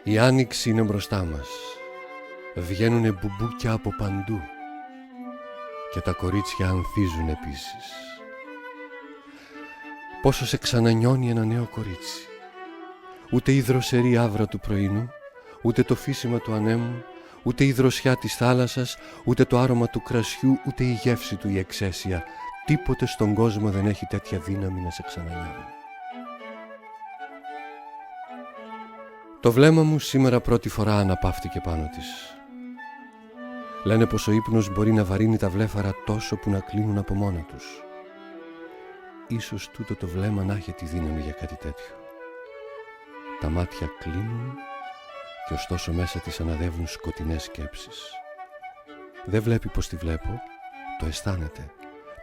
Η άνοιξη είναι μπροστά μας. Βγαίνουνε μπουμπούκια από παντού και τα κορίτσια ανθίζουν επίσης. Πόσο σε ξανανιώνει ένα νέο κορίτσι. Ούτε η δροσερή άβρα του πρωινού, ούτε το φύσιμα του ανέμου, ούτε η δροσιά της θάλασσας, ούτε το άρωμα του κρασιού, ούτε η γεύση του η εξαίσια. Τίποτε στον κόσμο δεν έχει τέτοια δύναμη να σε ξανανιώνει. Το βλέμμα μου σήμερα πρώτη φορά αναπαύτηκε πάνω της. Λένε πως ο ύπνος μπορεί να βαρύνει τα βλέφαρα τόσο που να κλείνουν από μόνα τους. Ίσως τούτο το βλέμμα να έχει τη δύναμη για κάτι τέτοιο. Τα μάτια κλείνουν και ωστόσο μέσα της αναδεύουν σκοτεινές σκέψεις. Δεν βλέπει πως τη βλέπω, το αισθάνεται.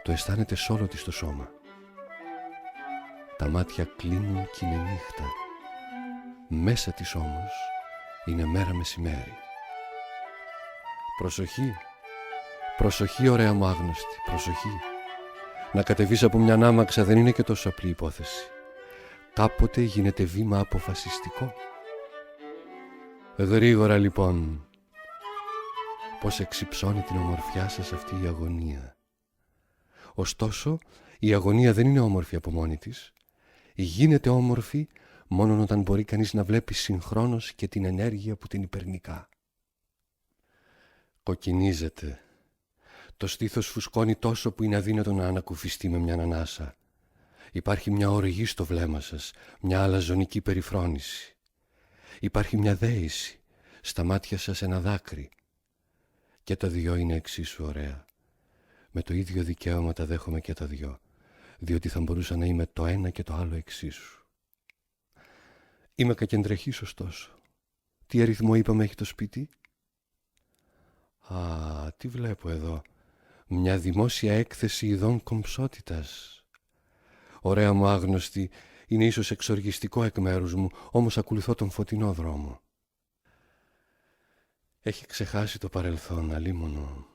Το αισθάνεται σ' όλο της το σώμα. Τα μάτια κλείνουν κι είναι νύχτα. Μέσα της όμως είναι μέρα μεσημέρι. Προσοχή, προσοχή ωραία μου άγνωστη, προσοχή. Να κατεβείς από μια ανάμαξα δεν είναι και τόσο απλή υπόθεση. Κάποτε γίνεται βήμα αποφασιστικό. Γρήγορα λοιπόν. Πώς εξυψώνει την ομορφιά σας αυτή η αγωνία. Ωστόσο, η αγωνία δεν είναι όμορφη από μόνη της. Γίνεται όμορφη μόνο όταν μπορεί κανείς να βλέπει συγχρόνως και την ενέργεια που την υπερνικά. Κοκκινίζεται. Το στήθος φουσκώνει τόσο που είναι αδύνατο να ανακουφιστεί με μια ανάσα. Υπάρχει μια οργή στο βλέμμα σας, μια αλαζονική περιφρόνηση. Υπάρχει μια δέηση, στα μάτια σας ένα δάκρυ. Και τα δυο είναι εξίσου ωραία. Με το ίδιο δικαίωμα τα δέχομαι και τα δυο, διότι θα μπορούσα να είμαι το ένα και το άλλο εξίσου. Είμαι κακεντρεχής ωστόσο. Τι αριθμό είπαμε έχει το σπίτι? Α, τι βλέπω εδώ. Μια δημόσια έκθεση ειδών κομψότητας. Ωραία μου άγνωστη, είναι ίσως εξοργιστικό εκ μέρους μου, όμως ακολουθώ τον φωτεινό δρόμο. Έχει ξεχάσει το παρελθόν, αλίμονο.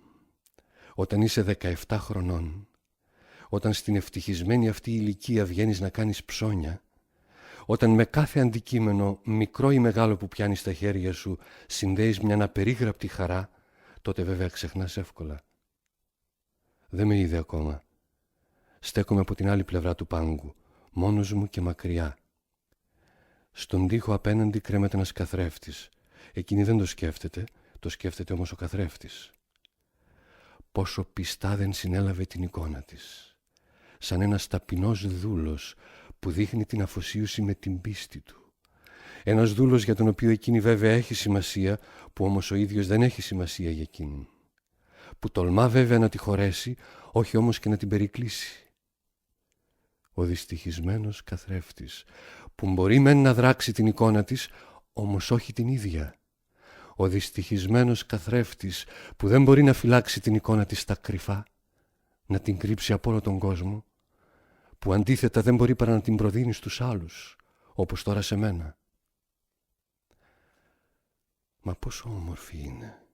Όταν είσαι 17 χρονών, όταν στην ευτυχισμένη αυτή ηλικία βγαίνεις να κάνεις ψώνια, όταν με κάθε αντικείμενο, μικρό ή μεγάλο που πιάνεις στα χέρια σου, συνδέεις μια απερίγραπτη χαρά, τότε βέβαια ξεχνάς εύκολα. Δεν με είδε ακόμα. Στέκομαι από την άλλη πλευρά του πάγκου, μόνος μου και μακριά. Στον τοίχο απέναντι κρέμεται ένας καθρέφτης. Εκείνη δεν το σκέφτεται, το σκέφτεται όμως ο καθρέφτης. Πόσο πιστά δεν συνέλαβε την εικόνα της. Σαν ένας ταπεινός δούλος που δείχνει την αφοσίωση με την πίστη του. Ένας δούλος για τον οποίο εκείνη βέβαια έχει σημασία, που όμως ο ίδιος δεν έχει σημασία για εκείνη. Που τολμά βέβαια να τη χωρέσει, όχι όμως και να την περικλείσει. Ο δυστυχισμένος καθρέφτης, που μπορεί μεν να δράξει την εικόνα της, όμως όχι την ίδια. Ο δυστυχισμένος καθρέφτης, που δεν μπορεί να φυλάξει την εικόνα της στα κρυφά, να την κρύψει από όλο τον κόσμο, που αντίθετα δεν μπορεί παρά να την προδίνει στους άλλους, όπως τώρα σε μένα. Μα πόσο όμορφη είναι.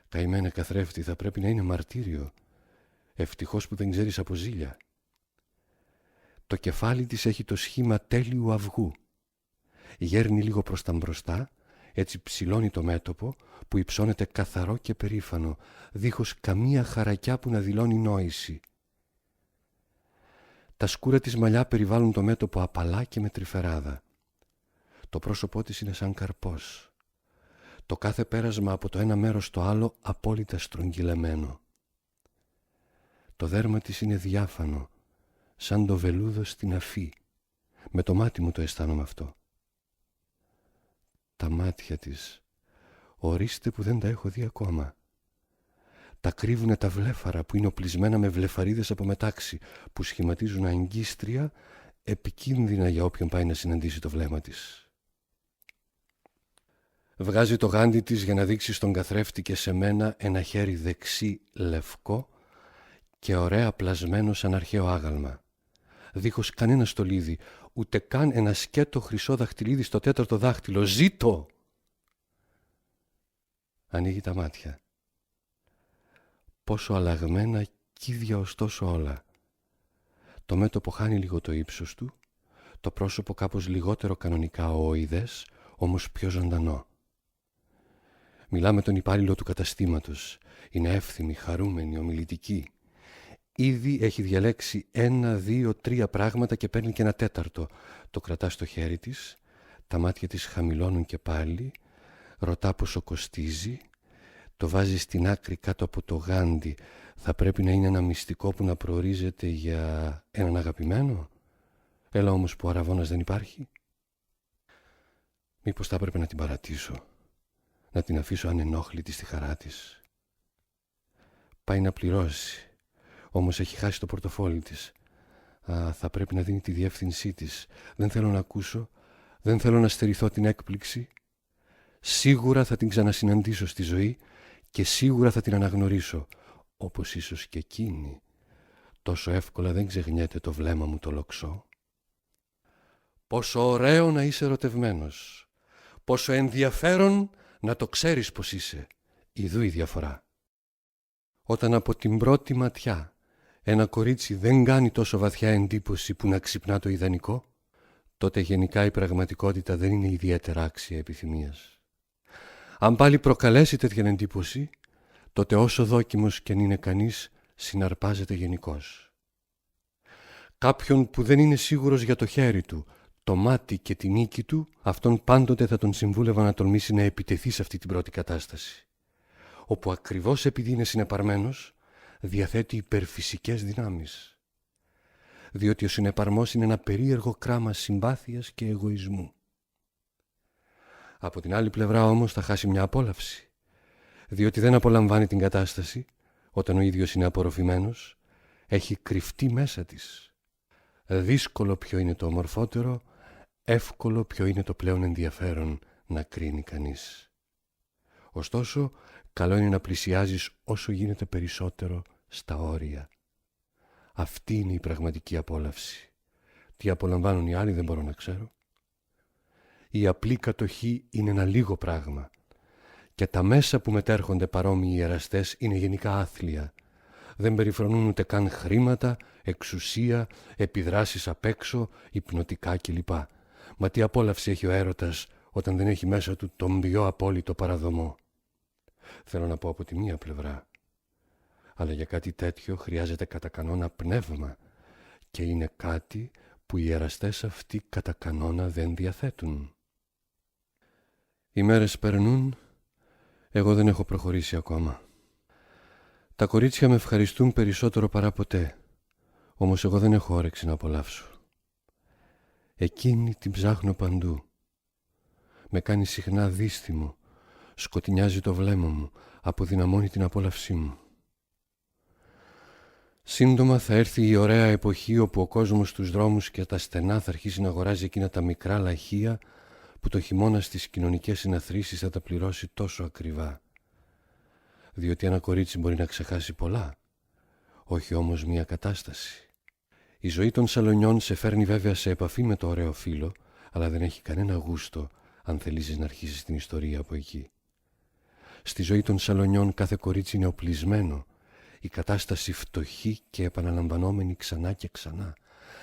Καημένα καθρέφτη, θα πρέπει να είναι μαρτύριο. Ευτυχώς που δεν ξέρεις από ζήλια. Το κεφάλι της έχει το σχήμα τέλειου αυγού. Γέρνει λίγο προς τα μπροστά, έτσι ψηλώνει το μέτωπο που υψώνεται καθαρό και περήφανο, δίχως καμία χαρακιά που να δηλώνει νόηση. Τα σκούρα της μαλλιά περιβάλλουν το μέτωπο απαλά και με τρυφεράδα. Το πρόσωπό της είναι σαν καρπός. Το κάθε πέρασμα από το ένα μέρος στο άλλο απόλυτα στρογγυλεμένο. Το δέρμα της είναι διάφανο, σαν το βελούδο στην αφή. Με το μάτι μου το αισθάνομαι αυτό. Τα μάτια της, ορίστε που δεν τα έχω δει ακόμα. Τα κρύβουνε τα βλέφαρα που είναι οπλισμένα με βλεφαρίδες από μετάξι, που σχηματίζουν αγκίστρια επικίνδυνα για όποιον πάει να συναντήσει το βλέμμα της. Βγάζει το γάντι της για να δείξει στον καθρέφτη και σε μένα ένα χέρι δεξί λευκό και ωραία πλασμένο σαν αρχαίο άγαλμα. Δίχως κανένα στολίδι, ούτε καν ένα σκέτο χρυσό δαχτυλίδι στο τέταρτο δάχτυλο. Ζήτω! Ανοίγει τα μάτια. Πόσο αλλαγμένα κι ίδια ωστόσο όλα. Το μέτωπο χάνει λίγο το ύψος του, το πρόσωπο κάπως λιγότερο κανονικά οοειδές, όμως πιο ζωντανό. Μιλά με τον υπάλληλο του καταστήματος. Είναι εύθυμη, χαρούμενη, ομιλητική. Ήδη έχει διαλέξει 1, 2, 3 πράγματα και παίρνει και ένα τέταρτο. Το κρατά στο χέρι της, τα μάτια της χαμηλώνουν και πάλι, ρωτά πόσο κοστίζει, το βάζει στην άκρη κάτω από το γάντι. Θα πρέπει να είναι ένα μυστικό που να προορίζεται για έναν αγαπημένο. Έλα όμως που ο αραβώνας δεν υπάρχει. Μήπως θα έπρεπε να την παρατήσω, να την αφήσω ανενόχλητη στη χαρά της. Πάει να πληρώσει, όμως έχει χάσει το πορτοφόλι της. Θα πρέπει να δίνει τη διεύθυνσή της. Δεν θέλω να ακούσω, δεν θέλω να στερηθώ την έκπληξη. Σίγουρα θα την ξανασυναντήσω στη ζωή και σίγουρα θα την αναγνωρίσω, όπως ίσως και εκείνη. Τόσο εύκολα δεν ξεχνιέται το βλέμμα μου το λοξό. Πόσο ωραίο να είσαι ερωτευμένος. Πόσο ενδιαφέρον να το ξέρεις πως είσαι. Ιδού η διαφορά. Όταν από την πρώτη ματιά ένα κορίτσι δεν κάνει τόσο βαθιά εντύπωση που να ξυπνά το ιδανικό, τότε γενικά η πραγματικότητα δεν είναι ιδιαίτερα άξια επιθυμίας. Αν πάλι προκαλέσει τέτοια εντύπωση, τότε όσο δόκιμος και αν είναι κανείς, συναρπάζεται γενικώς. Κάποιον που δεν είναι σίγουρος για το χέρι του, το μάτι και τη νίκη του, αυτόν πάντοτε θα τον συμβούλευα να τολμήσει να επιτεθεί σε αυτή την πρώτη κατάσταση, όπου ακριβώς επειδή είναι συνεπαρμένος, διαθέτει υπερφυσικές δυνάμεις. Διότι ο συνεπαρμός είναι ένα περίεργο κράμα συμπάθειας και εγωισμού. Από την άλλη πλευρά όμως θα χάσει μια απόλαυση, διότι δεν απολαμβάνει την κατάσταση όταν ο ίδιος είναι απορροφημένος, έχει κρυφτεί μέσα της. Δύσκολο ποιο είναι το ομορφότερο, εύκολο ποιο είναι το πλέον ενδιαφέρον να κρίνει κανείς. Ωστόσο, καλό είναι να πλησιάζεις όσο γίνεται περισσότερο στα όρια. Αυτή είναι η πραγματική απόλαυση. Τι απολαμβάνουν οι άλλοι δεν μπορώ να ξέρω. Η απλή κατοχή είναι ένα λίγο πράγμα και τα μέσα που μετέρχονται παρόμοιοι ιεραστές είναι γενικά άθλια. Δεν περιφρονούν ούτε καν χρήματα, εξουσία, επιδράσεις απ' έξω, υπνοτικά κλπ. Μα τι απόλαυση έχει ο έρωτας όταν δεν έχει μέσα του τον πιο απόλυτο παραδομό. Θέλω να πω από τη μία πλευρά. Αλλά για κάτι τέτοιο χρειάζεται κατά κανόνα πνεύμα και είναι κάτι που οι ιεραστές αυτοί κατά κανόνα δεν διαθέτουν. Οι μέρες περνούν, εγώ δεν έχω προχωρήσει ακόμα. Τα κορίτσια με ευχαριστούν περισσότερο παρά ποτέ, όμως εγώ δεν έχω όρεξη να απολαύσω. Εκείνη την ψάχνω παντού. Με κάνει συχνά δύστιμο, σκοτεινιάζει το βλέμμα μου, αποδυναμώνει την απόλαυσή μου. Σύντομα θα έρθει η ωραία εποχή όπου ο κόσμος στους δρόμους και τα στενά θα αρχίσει να αγοράζει εκείνα τα μικρά λαχεία που το χειμώνα στις κοινωνικές συναθρήσεις θα τα πληρώσει τόσο ακριβά. Διότι ένα κορίτσι μπορεί να ξεχάσει πολλά, όχι όμως μια κατάσταση. Η ζωή των σαλονιών σε φέρνει βέβαια σε επαφή με το ωραίο φύλλο, αλλά δεν έχει κανένα γούστο αν θελήσεις να αρχίσεις την ιστορία από εκεί. Στη ζωή των σαλονιών κάθε κορίτσι είναι οπλισμένο, η κατάσταση φτωχή και επαναλαμβανόμενη ξανά και ξανά.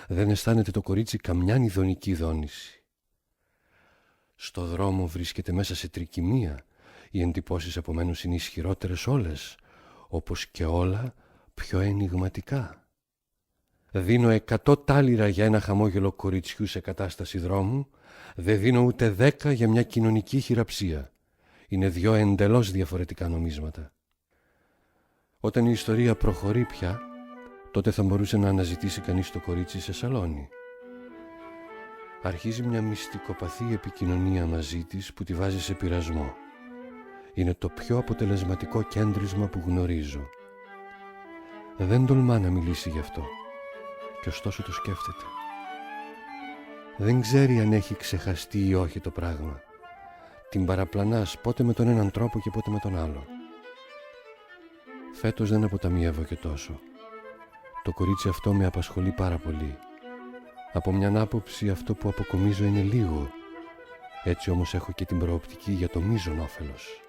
Δεν αισθάνεται το κορίτσι καμιά ειδονική δόνηση. Στο δρόμο βρίσκεται μέσα σε τρικυμία, οι εντυπώσεις επομένως είναι ισχυρότερες όλες, όπως και όλα πιο ενιγματικά. Δίνω 100 τάλιρα για ένα χαμόγελο κοριτσιού σε κατάσταση δρόμου, δεν δίνω ούτε 10 για μια κοινωνική χειραψία. Είναι 2 εντελώς διαφορετικά νομίσματα. Όταν η ιστορία προχωρεί πια, τότε θα μπορούσε να αναζητήσει κανείς το κορίτσι σε σαλόνι. Αρχίζει μια μυστικοπαθή επικοινωνία μαζί της που τη βάζει σε πειρασμό. Είναι το πιο αποτελεσματικό κέντρισμα που γνωρίζω. Δεν τολμά να μιλήσει γι' αυτό και ωστόσο το σκέφτεται. Δεν ξέρει αν έχει ξεχαστεί ή όχι το πράγμα. Την παραπλανάς πότε με τον έναν τρόπο και πότε με τον άλλο. Φέτος δεν αποταμιεύω και τόσο. Το κορίτσι αυτό με απασχολεί πάρα πολύ. Από μιαν άποψη αυτό που αποκομίζω είναι λίγο. Έτσι όμως έχω και την προοπτική για το μείζον όφελος.